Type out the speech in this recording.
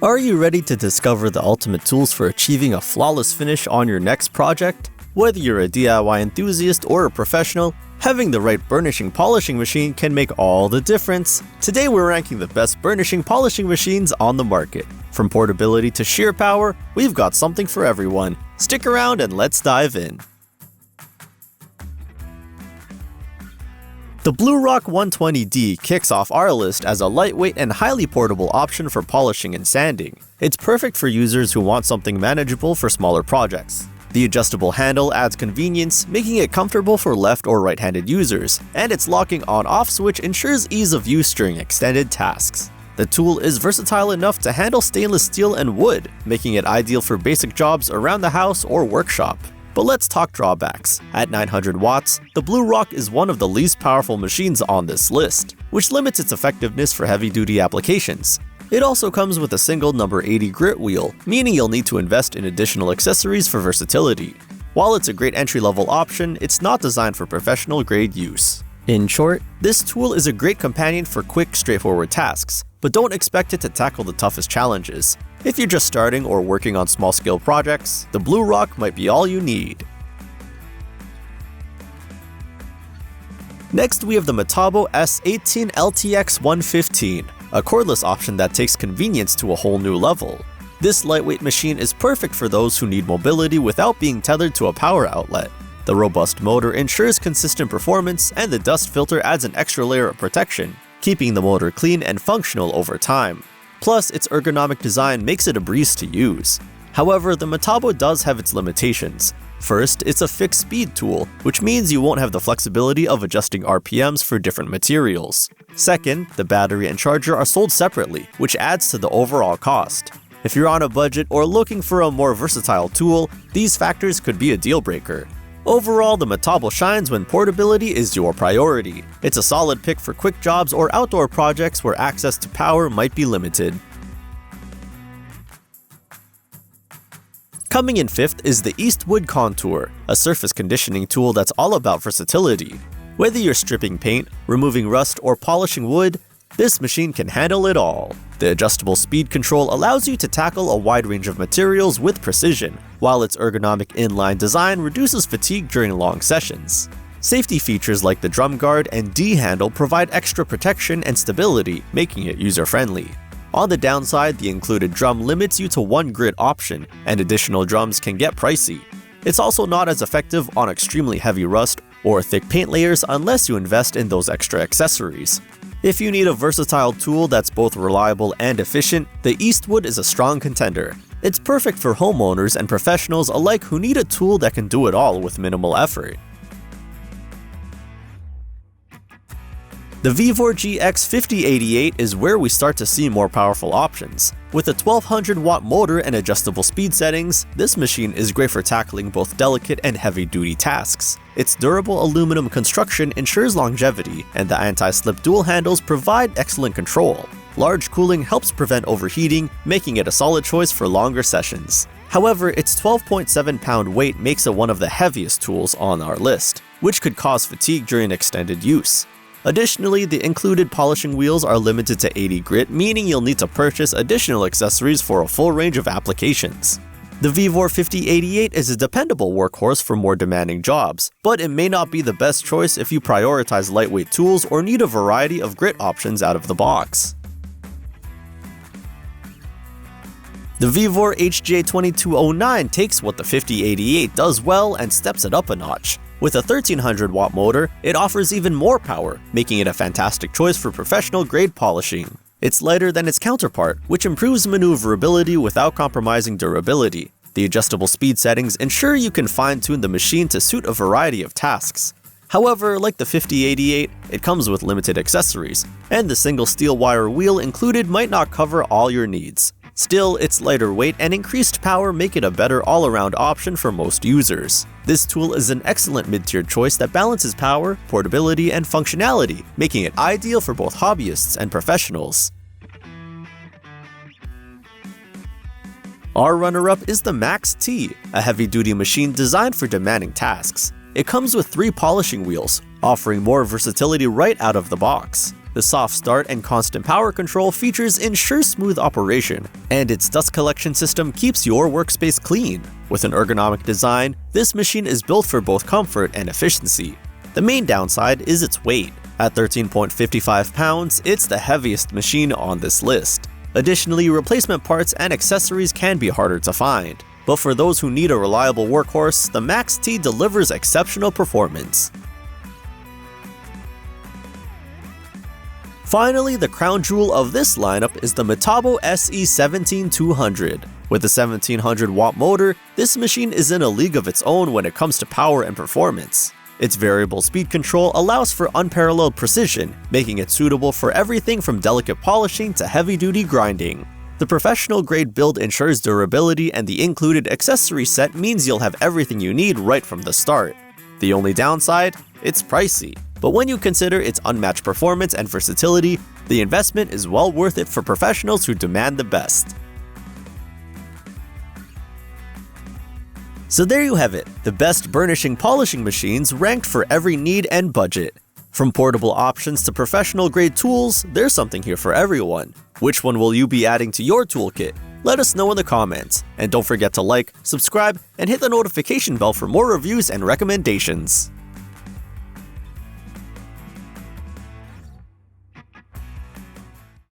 Are you ready to discover the ultimate tools for achieving a flawless finish on your next project? Whether you're a DIY enthusiast or a professional, having the right burnishing polishing machine can make all the difference. Today we're ranking the best burnishing polishing machines on the market. From portability to sheer power, we've got something for everyone. Stick around and let's dive in. The BLUEROCK 120D kicks off our list as a lightweight and highly portable option for polishing and sanding. It's perfect for users who want something manageable for smaller projects. The adjustable handle adds convenience, making it comfortable for left or right-handed users, and its locking on-off switch ensures ease of use during extended tasks. The tool is versatile enough to handle stainless steel and wood, making it ideal for basic jobs around the house or workshop. But let's talk drawbacks. At 900 watts, the BLUEROCK is one of the least powerful machines on this list, which limits its effectiveness for heavy-duty applications. It also comes with a single number 80 grit wheel, meaning you'll need to invest in additional accessories for versatility. While it's a great entry-level option, it's not designed for professional-grade use. In short, this tool is a great companion for quick, straightforward tasks, but don't expect it to tackle the toughest challenges. If you're just starting or working on small-scale projects, the BLUEROCK might be all you need. Next, we have the Metabo S18 LTX 115, a cordless option that takes convenience to a whole new level. This lightweight machine is perfect for those who need mobility without being tethered to a power outlet. The robust motor ensures consistent performance, and the dust filter adds an extra layer of protection, keeping the motor clean and functional over time. Plus, its ergonomic design makes it a breeze to use. However, the Metabo does have its limitations. First, it's a fixed speed tool, which means you won't have the flexibility of adjusting RPMs for different materials. Second, the battery and charger are sold separately, which adds to the overall cost. If you're on a budget or looking for a more versatile tool, these factors could be a deal breaker. Overall, the Metabo shines when portability is your priority. It's a solid pick for quick jobs or outdoor projects where access to power might be limited. Coming in fifth is the Eastwood Contour, a surface conditioning tool that's all about versatility. Whether you're stripping paint, removing rust, or polishing wood, this machine can handle it all. The adjustable speed control allows you to tackle a wide range of materials with precision, while its ergonomic inline design reduces fatigue during long sessions. Safety features like the drum guard and D handle provide extra protection and stability, making it user-friendly. On the downside, the included drum limits you to one grit option, and additional drums can get pricey. It's also not as effective on extremely heavy rust or thick paint layers unless you invest in those extra accessories. If you need a versatile tool that's both reliable and efficient, the Eastwood is a strong contender. It's perfect for homeowners and professionals alike who need a tool that can do it all with minimal effort. The VEVOR GX5088 is where we start to see more powerful options. With a 1200 watt motor and adjustable speed settings, this machine is great for tackling both delicate and heavy-duty tasks. Its durable aluminum construction ensures longevity, and the anti-slip dual handles provide excellent control. Large cooling helps prevent overheating, making it a solid choice for longer sessions. However, its 12.7-pound weight makes it one of the heaviest tools on our list, which could cause fatigue during extended use. Additionally, the included polishing wheels are limited to 80 grit, meaning you'll need to purchase additional accessories for a full range of applications. The VEVOR 5088 is a dependable workhorse for more demanding jobs, but it may not be the best choice if you prioritize lightweight tools or need a variety of grit options out of the box. The VEVOR HJ2209 takes what the 5088 does well and steps it up a notch. With a 1300 watt motor, it offers even more power, making it a fantastic choice for professional-grade polishing. It's lighter than its counterpart, which improves maneuverability without compromising durability. The adjustable speed settings ensure you can fine-tune the machine to suit a variety of tasks. However, like the 5088, it comes with limited accessories, and the single steel wire wheel included might not cover all your needs. Still, its lighter weight and increased power make it a better all-around option for most users. This tool is an excellent mid-tier choice that balances power, portability, and functionality, making it ideal for both hobbyists and professionals. Our runner-up is the MAXXT, a heavy-duty machine designed for demanding tasks. It comes with 3 polishing wheels, offering more versatility right out of the box. The soft start and constant power control features ensure smooth operation, and its dust collection system keeps your workspace clean. With an ergonomic design, this machine is built for both comfort and efficiency. The main downside is its weight. At 13.55 pounds, it's the heaviest machine on this list. Additionally, replacement parts and accessories can be harder to find. But for those who need a reliable workhorse, the MAXXT delivers exceptional performance. Finally, the crown jewel of this lineup is the Metabo SE 17200. With a 1700 watt motor, this machine is in a league of its own when it comes to power and performance. Its variable speed control allows for unparalleled precision, making it suitable for everything from delicate polishing to heavy-duty grinding. The professional-grade build ensures durability, and the included accessory set means you'll have everything you need right from the start. The only downside? It's pricey. But when you consider its unmatched performance and versatility, the investment is well worth it for professionals who demand the best. So there you have it, the best burnishing polishing machines ranked for every need and budget. From portable options to professional-grade tools, there's something here for everyone. Which one will you be adding to your toolkit? Let us know in the comments. And don't forget to like, subscribe, and hit the notification bell for more reviews and recommendations.